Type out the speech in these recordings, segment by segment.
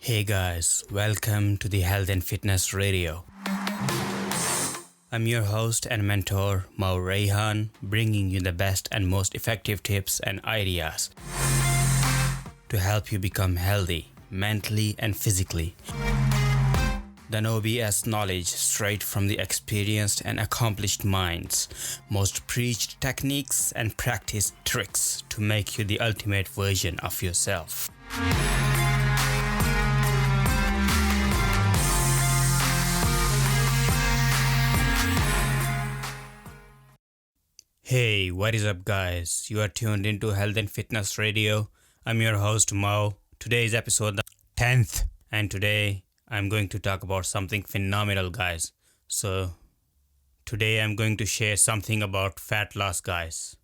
Hey guys, welcome to the Health and Fitness Radio. I'm your host and mentor, Mau Rayhan, bringing you the best and most effective tips and ideas to help you become healthy mentally and physically. The OBS knowledge straight from the experienced and accomplished minds, most preached techniques and practiced tricks to make you the ultimate version of yourself. Hey, what is up guys? You are tuned into Health and Fitness Radio. I'm your host Mo. Today is episode 10th and today I'm going to talk about something phenomenal guys. So today I'm going to share something about fat loss guys.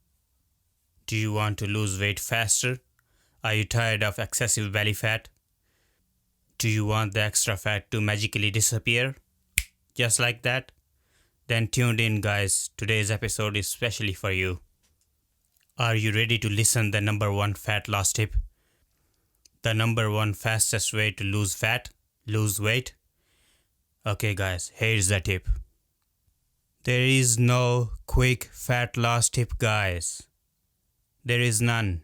Do you want to lose weight faster? Are you tired of excessive belly fat? Do you want the extra fat to magically disappear? Just like that? Then tune in guys, today's episode is specially for you. Are you ready to listen the number one fat loss tip? The number one fastest way to lose fat, lose weight? Okay guys, here's the tip. There is no quick fat loss tip guys. There is none.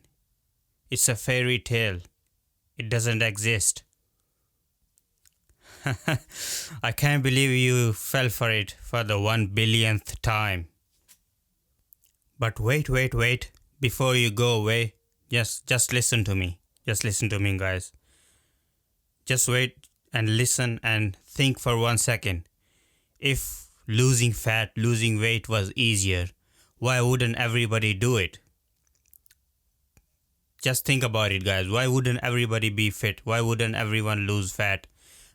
It's a fairy tale. It doesn't exist. I can't believe you fell for it for the 1 billionth time. But wait. Before you go away, just listen to me. Just listen to me, guys. Just wait and listen and think for 1 second. If losing fat, losing weight was easier, why wouldn't everybody do it? Just think about it, guys. Why wouldn't everybody be fit? Why wouldn't everyone lose fat?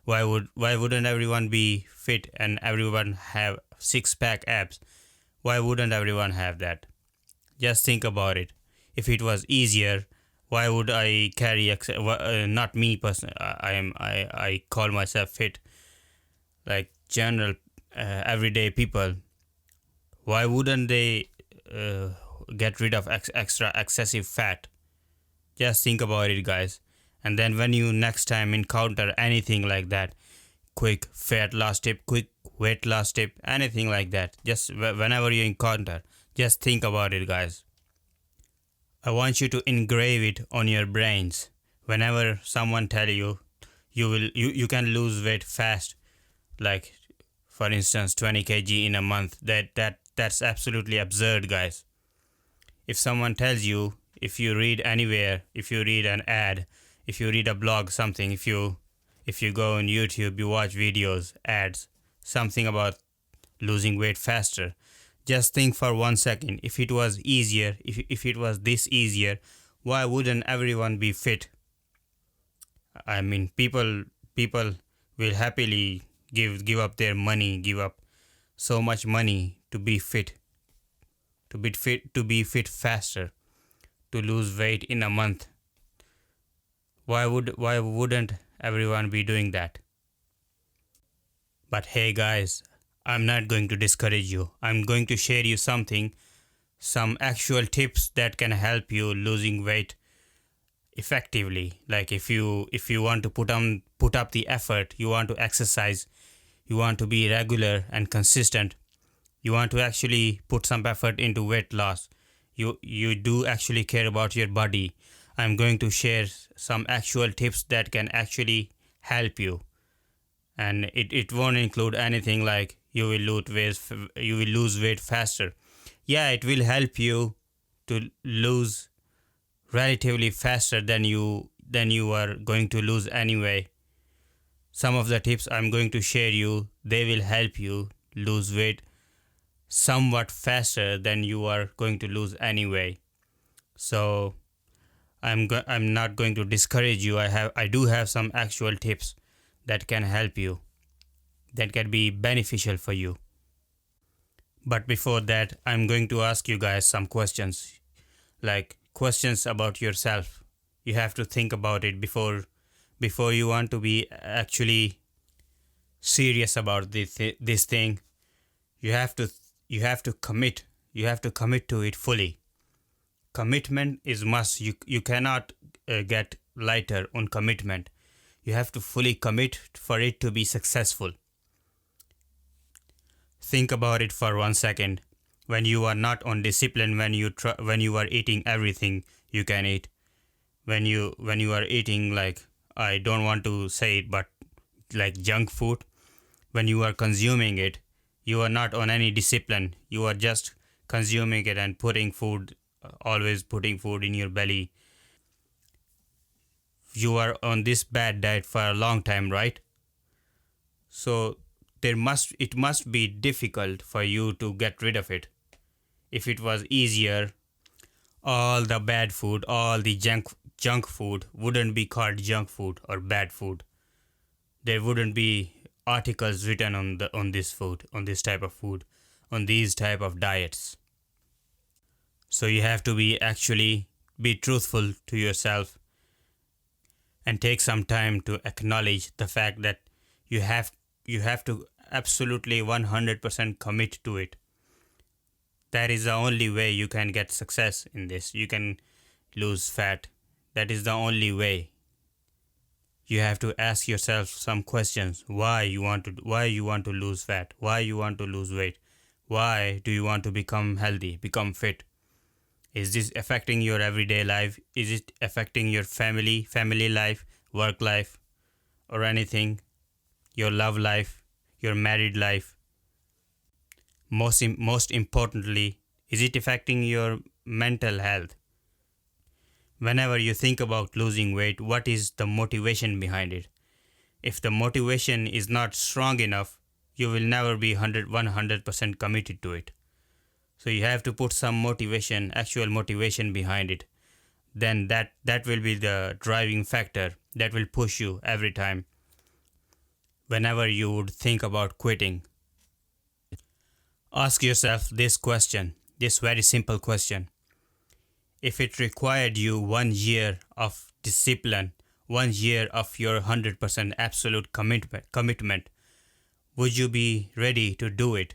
Why wouldn't everyone be fit and everyone have six-pack abs? Why wouldn't everyone have that? Just think about it. If it was easier, why would I carry not me personally. I call myself fit, like general everyday people. Why wouldn't they get rid of extra excessive fat? Just think about it, guys. And then when you next time encounter anything like that, quick fat loss tip, quick weight loss tip, anything like that, just whenever you encounter, just think about it, guys. I want you to engrave it on your brains. Whenever someone tell you you can lose weight fast, like for instance 20 kg in a month, that's absolutely absurd, guys. If someone tells you, if you read anywhere, if you read an ad, if you read a blog, something, if you go on YouTube, you watch videos, ads, something about losing weight faster, just think for 1 second. If it was easier, if it was this easier, why wouldn't everyone be fit? I mean, people will happily give up their money, give up so much money to be fit, to be fit faster, to lose weight in a month. Why wouldn't everyone be doing that? But hey guys, I'm not going to discourage you. I'm going to share you some actual tips that can help you losing weight effectively. Like if you want to put up the effort, you want to exercise, you want to be regular and consistent, you want to actually put some effort into weight loss, you do actually care about your body, I'm going to share some actual tips that can actually help you. And it won't include anything like you will lose weight faster. Yeah, it will help you to lose relatively faster than you are going to lose anyway. Some of the tips I'm going to share you, they will help you lose weight somewhat faster than you are going to lose anyway. So I'm not going to discourage you. I do have some actual tips that can help you, that can be beneficial for you. But before that, I'm going to ask you guys some questions, like questions about yourself. You have to think about it before you want to be actually serious about this thing. You have to commit. You have to commit to it fully. Commitment is must. You cannot get lighter on commitment. You have to fully commit for it to be successful. Think about it for 1 second. When you are not on discipline, when you are eating everything you can eat, when you are eating, like, I don't want to say it, but like junk food, when you are consuming it, you are not on any discipline. You are just consuming it and putting food, always putting food in your belly. You are on this bad diet for a long time, right? So it must be difficult for you to get rid of it. If it was easier, all the bad food, all the junk food wouldn't be called junk food or bad food. There wouldn't be articles written on this food, on this type of food, on these type of diets. So you have to be truthful to yourself and take some time to acknowledge the fact that you have to absolutely 100% commit to it. That is the only way you can get success in this. You can lose fat. That is the only way. You have to ask yourself some questions. Why you want to lose fat? Why you want to lose weight? Why do you want to become healthy, become fit? Is this affecting your everyday life? Is it affecting your family life, work life, or anything? Your love life, your married life? Most importantly, is it affecting your mental health? Whenever you think about losing weight, what is the motivation behind it? If the motivation is not strong enough, you will never be 100% committed to it. So you have to put some motivation, actual motivation behind it. Then that will be the driving factor that will push you every time. Whenever you would think about quitting, ask yourself this question, this very simple question. If it required you 1 year of discipline, 1 year of your 100% absolute commitment, would you be ready to do it?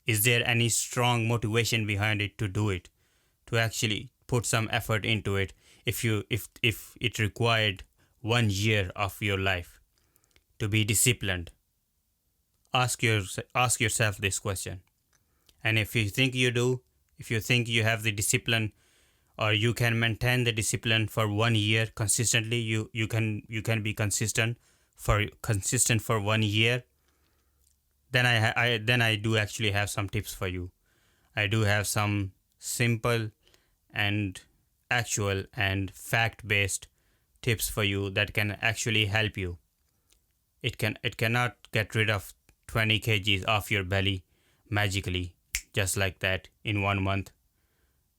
Is there any strong motivation behind it to do it, to actually put some effort into it? If it required 1 year of your life to be disciplined, ask yourself this question. And if you think you do, if you think you have the discipline, or you can maintain the discipline for 1 year consistently, you can be consistent for 1 year, then I do actually have some tips for you. I do have some simple and actual and fact based tips for you that can actually help you. It cannot get rid of 20 kgs off your belly magically, just like that, in 1 month.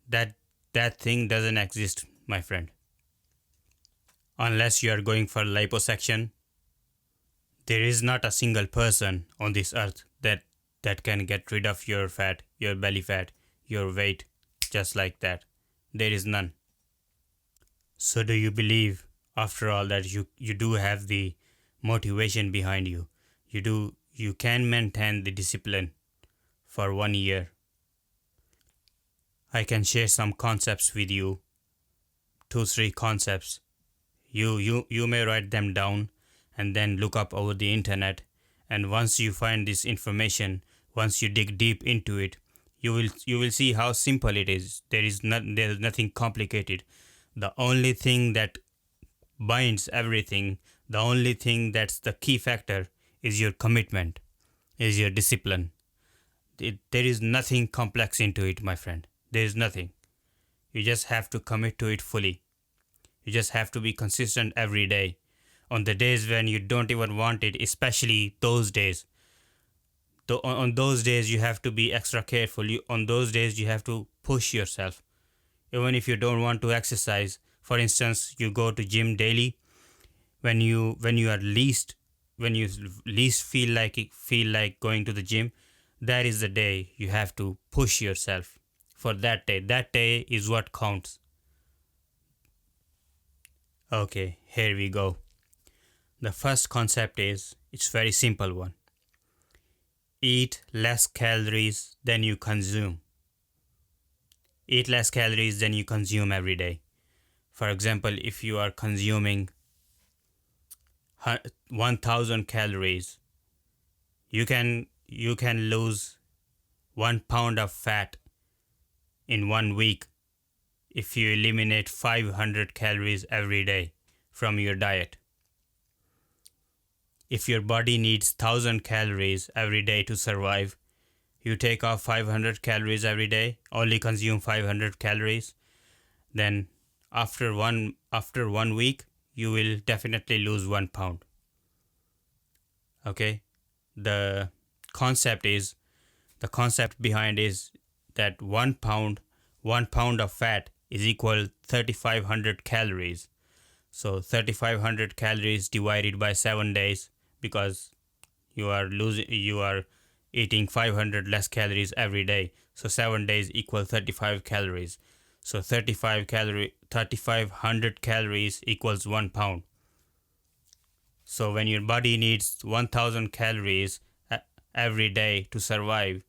That thing doesn't exist, my friend. Unless you are going for liposuction, there is not a single person on this earth that can get rid of your fat, your belly fat, your weight, just like that. There is none. So do you believe, after all, that you do have the motivation behind you? You can maintain the discipline for 1 year. I can share some concepts with you, 2-3 concepts. You may write them down and then look up over the internet. And once you find this information, once you dig deep into it, you will see how simple it is. There is nothing complicated. The only thing that binds everything, the only thing that's the key factor, is your commitment, is your discipline. There is nothing complex into it, my friend. There is nothing. You just have to commit to it fully. You just have to be consistent every day. On the days when you don't even want it, especially those days. On those days, you have to be extra careful. On those days, you have to push yourself. Even if you don't want to exercise, for instance, you go to gym daily. When you least feel like going to the gym, that is the day you have to push yourself for that day. That day is what counts. Okay, here we go. The first concept it's very simple one. Eat less calories than you consume. Eat less calories than you consume every day. For example, if you are consuming 1000 calories. You can lose 1 pound of fat in 1 week if you eliminate 500 calories every day from your diet. If your body needs 1000 calories every day to survive, you take off 500 calories every day, only consume 500 calories, then after 1 week you will definitely lose 1 pound. Okay, the concept behind is that 1 pound of fat is equal 3500 calories. So 3500 calories divided by 7 days, because you are eating 500 less calories every day, so 7 days equal 35 calories. So 3500 calories equals 1 pound. So when your body needs 1000 calories every day to survive,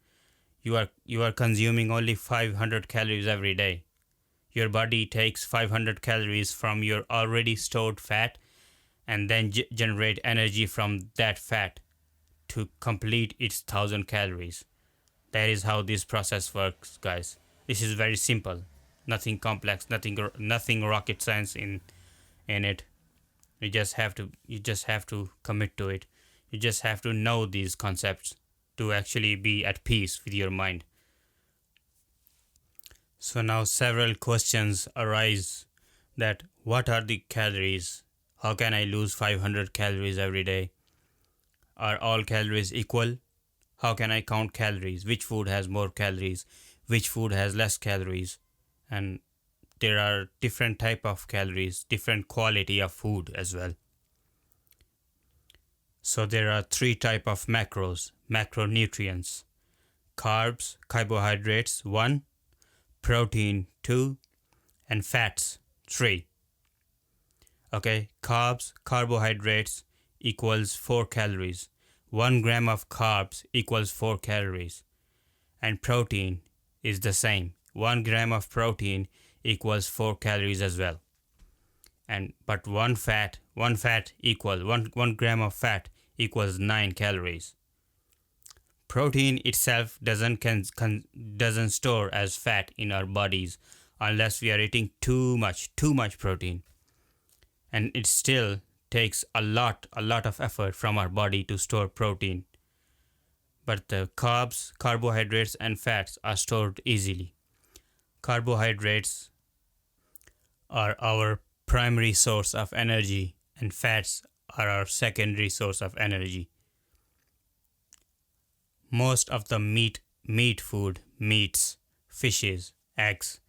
you are consuming only 500 calories every day. Your body takes 500 calories from your already stored fat and then generate energy from that fat to complete its 1000 calories. That is how this process works, guys. This is very simple, nothing complex, nothing rocket science in it. You just have to commit to it. You just have to know these concepts to actually be at peace with your mind. So now several questions arise that what are the calories? How can I lose 500 calories every day? Are all calories equal? How can I count calories? Which food has more calories? Which food has less calories? And there are different type of calories, different quality of food as well. So there are 3 type of macronutrients: carbs, carbohydrates 1, protein 2, and fats 3. Okay, carbohydrates equals 4 calories. 1 gram of carbs equals 4 calories. And protein is the same. 1 gram of protein equals 4 calories as well. But one gram of fat equals 9 calories. Protein itself doesn't store as fat in our bodies unless we are eating too much protein. And it still takes a lot of effort from our body to store protein. But the carbs, carbohydrates, and fats are stored easily. Carbohydrates are our primary source of energy, and fats are our secondary source of energy. Most of the meat food, meats, fishes, eggs,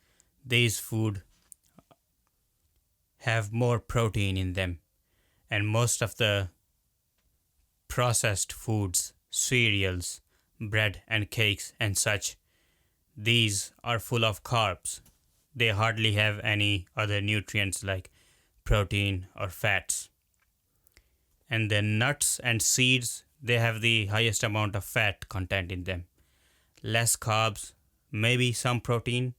these food have more protein in them. And most of the processed foods, cereals, bread and cakes and such, these are full of carbs. They hardly have any other nutrients like protein or fats. And the nuts and seeds, they have the highest amount of fat content in them. Less carbs, maybe some protein,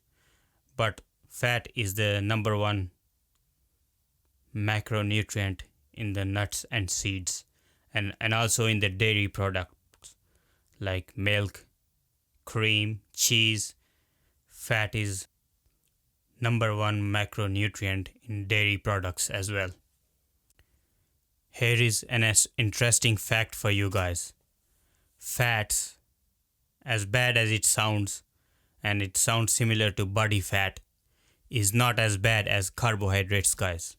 but fat is the number one macronutrient in the nuts and seeds, and also in the dairy products like milk, cream, cheese. Fat is number one macronutrient in dairy products as well. Here is an interesting fact for you guys. Fats, as bad as it sounds, and it sounds similar to body fat, is not as bad as carbohydrates, guys.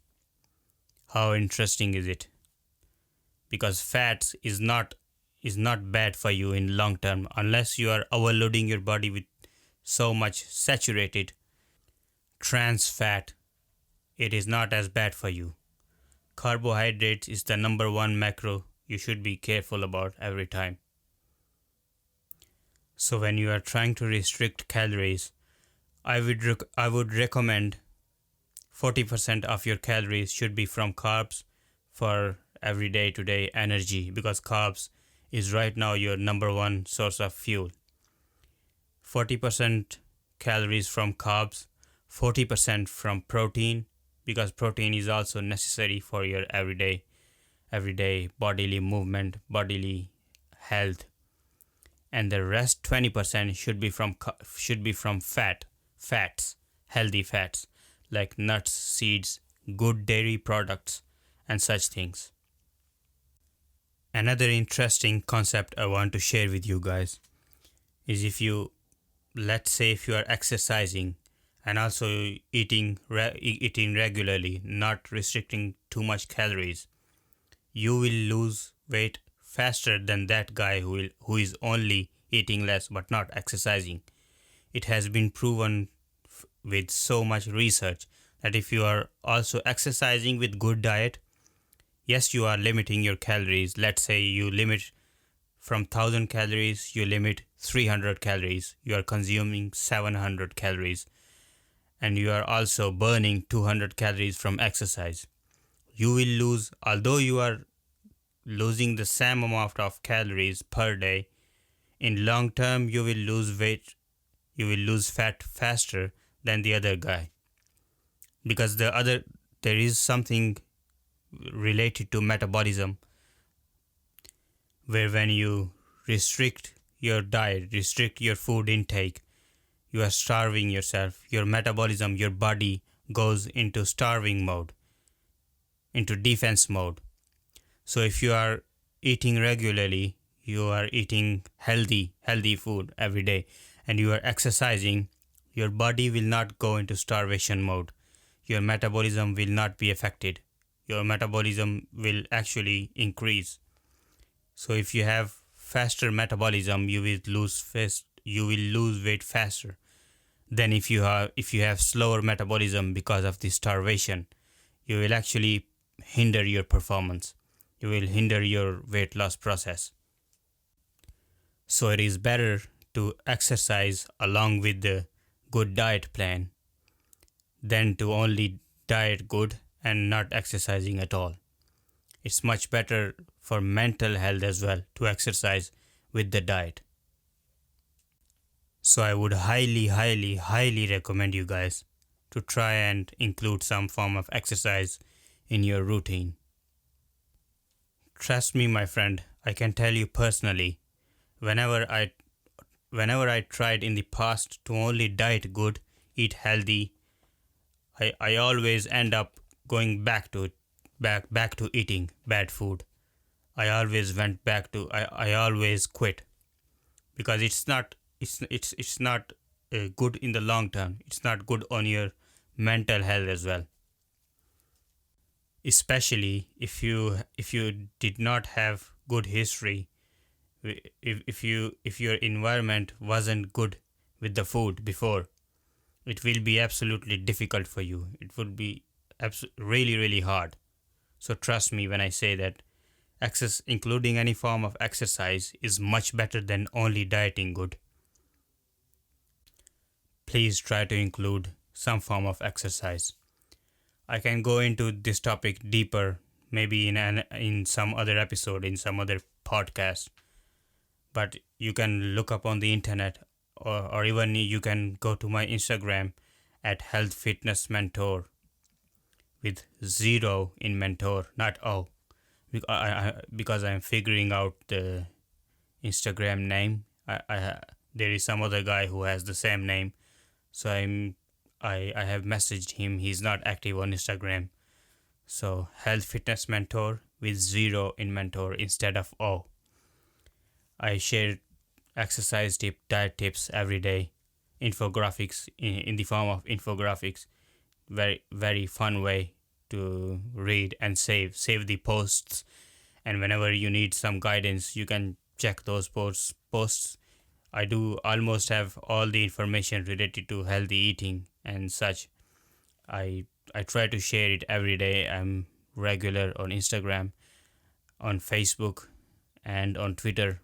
How interesting is it? Because fats is not bad for you in long term unless you are overloading your body with so much saturated trans fat. It is not as bad for you. Carbohydrates is the number one macro you should be careful about every time. So when you are trying to restrict calories, I would recommend 40% of your calories should be from carbs for every day-to-day energy, because carbs is right now your number one source of fuel. 40% calories from carbs, 40% from protein, because protein is also necessary for your everyday everyday bodily movement, bodily health, and the rest 20% should be from fats, healthy fats like nuts, seeds, good dairy products, and such things. Another interesting concept I want to share with you guys is, if you, let's say, if you are exercising and also eating regularly, not restricting too much calories, you will lose weight faster than that guy who is only eating less but not exercising. It has been proven with so much research that if you are also exercising with good diet, yes, you are limiting your calories. Let's say you limit from 1000 calories, you limit 300 calories. You are consuming 700 calories, and you are also burning 200 calories from exercise. You will lose, although you are losing the same amount of calories per day, in long term you will lose weight, you will lose fat faster than the other guy, because there is something related to metabolism, where when you restrict your diet, restrict your food intake, you are starving yourself. Your metabolism, your body goes into starving mode, into defense mode. So if you are eating regularly, you are eating healthy food every day, and you are exercising, your body will not go into starvation mode. Your metabolism will not be affected. Your metabolism will actually increase. So if you have faster metabolism, you will lose weight faster than if you have slower metabolism. Because of the starvation, you will actually hinder your performance. You will hinder your weight loss process. So it is better to exercise along with the good diet plan than to only diet good and not exercising at all. It's much better for mental health as well to exercise with the diet. So I would highly recommend you guys to try and include some form of exercise in your routine. Trust me, my friend, I can tell you personally, whenever I tried in the past to only diet good, eat healthy, I always end up going back to eating bad food. I always went back to I always quit, because it's not good in the long term. It's not good on your mental health as well. Especially if you did not have good history, if your environment wasn't good with the food before, it will be absolutely difficult for you. It would be really hard. So trust me when I say that including any form of exercise is much better than only dieting good. Please try to include some form of exercise. I can go into this topic deeper, maybe in some other episode, in some other podcast. But you can look up on the internet, or even you can go to my Instagram at Health Fitness Mentor, with 0 in mentor, not O, because I'm figuring out the Instagram name. There is some other guy who has the same name, so I have messaged him. He's not active on Instagram. So Health Fitness Mentor with 0 in mentor instead of O. I share exercise diet tips every day, infographics in the form of infographics. Very fun way to read and save the posts, and whenever you need some guidance, you can check those posts. I do almost have all the information related to healthy eating and such. I try to share it every day. I'm regular on Instagram, on Facebook, and on Twitter.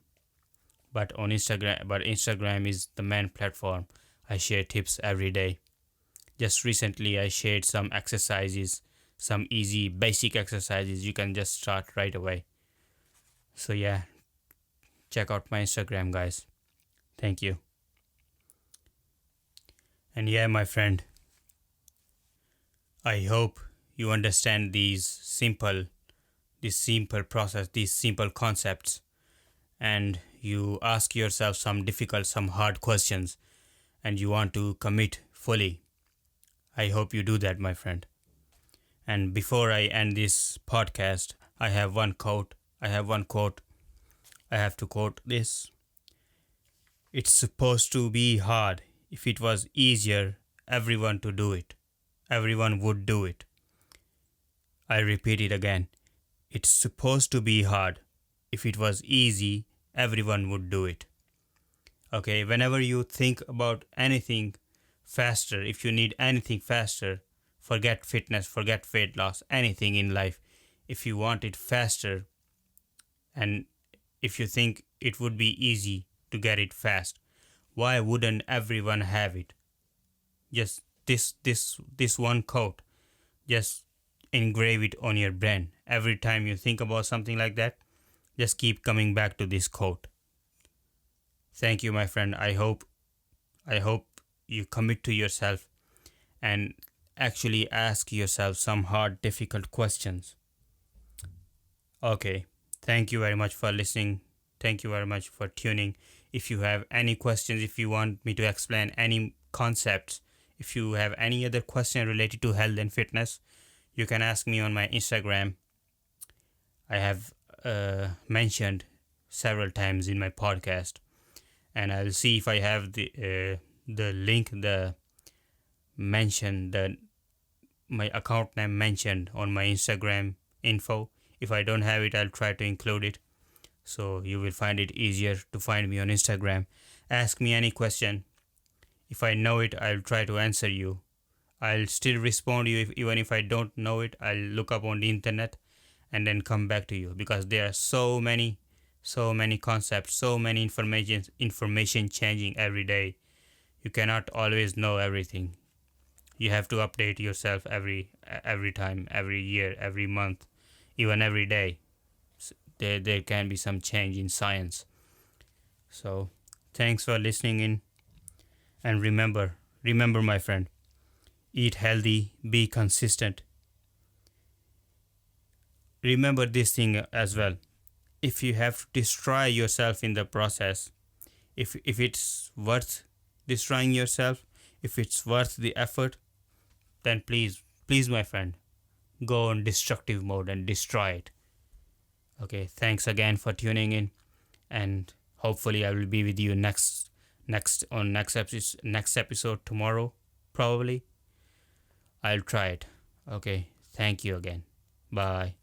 But Instagram is the main platform. I share tips every day. Just recently I shared some exercises, some easy basic exercises you can just start right away. So yeah, check out my Instagram, guys. Thank you. And yeah, my friend, I hope you understand these this simple process, these simple concepts, and you ask yourself some difficult, some hard questions, and you want to commit fully. I hope you do that, my friend. And before I end this podcast, I have one quote. I have one quote. I have to quote this. It's supposed to be hard. If it was easier, everyone to do it. Everyone would do it. I repeat it again. It's supposed to be hard. If it was easy, everyone would do it. Okay, whenever you think about anything faster, if you need anything faster, forget fitness, forget weight loss, anything in life. If you want it faster, and if you think it would be easy to get it fast, why wouldn't everyone have it? Just this one quote, just engrave it on your brain. Every time you think about something like that, just keep coming back to this quote. Thank you, my friend. I hope you commit to yourself and actually ask yourself some hard, difficult questions. Okay. Thank you very much for listening. Thank you very much for tuning. If you have any questions, if you want me to explain any concepts, if you have any other question related to health and fitness, you can ask me on my Instagram. I have mentioned several times in my podcast, and I'll see if I have the link, the mention, the my account name mentioned on my Instagram info. If I don't have it, I'll try to include it, so you will find it easier to find me on Instagram. Ask me any question. If I know it, I'll try to answer you. I'll still respond to you even if I don't know it. I'll look up on the internet and then come back to you, because there are so many concepts, so many information changing every day. You cannot always know everything. You have to update yourself every time, every year, every month, even every day. There can be some change in science. So thanks for listening in, and remember, my friend, eat healthy, be consistent. Remember this thing as well. If you have to destroy yourself in the process, if it's worth destroying yourself, if it's worth the effort, then please, my friend, go on destructive mode and destroy it. Okay, thanks again for tuning in, and hopefully I will be with you next episode tomorrow, probably. I'll try it. Okay, thank you again. Bye.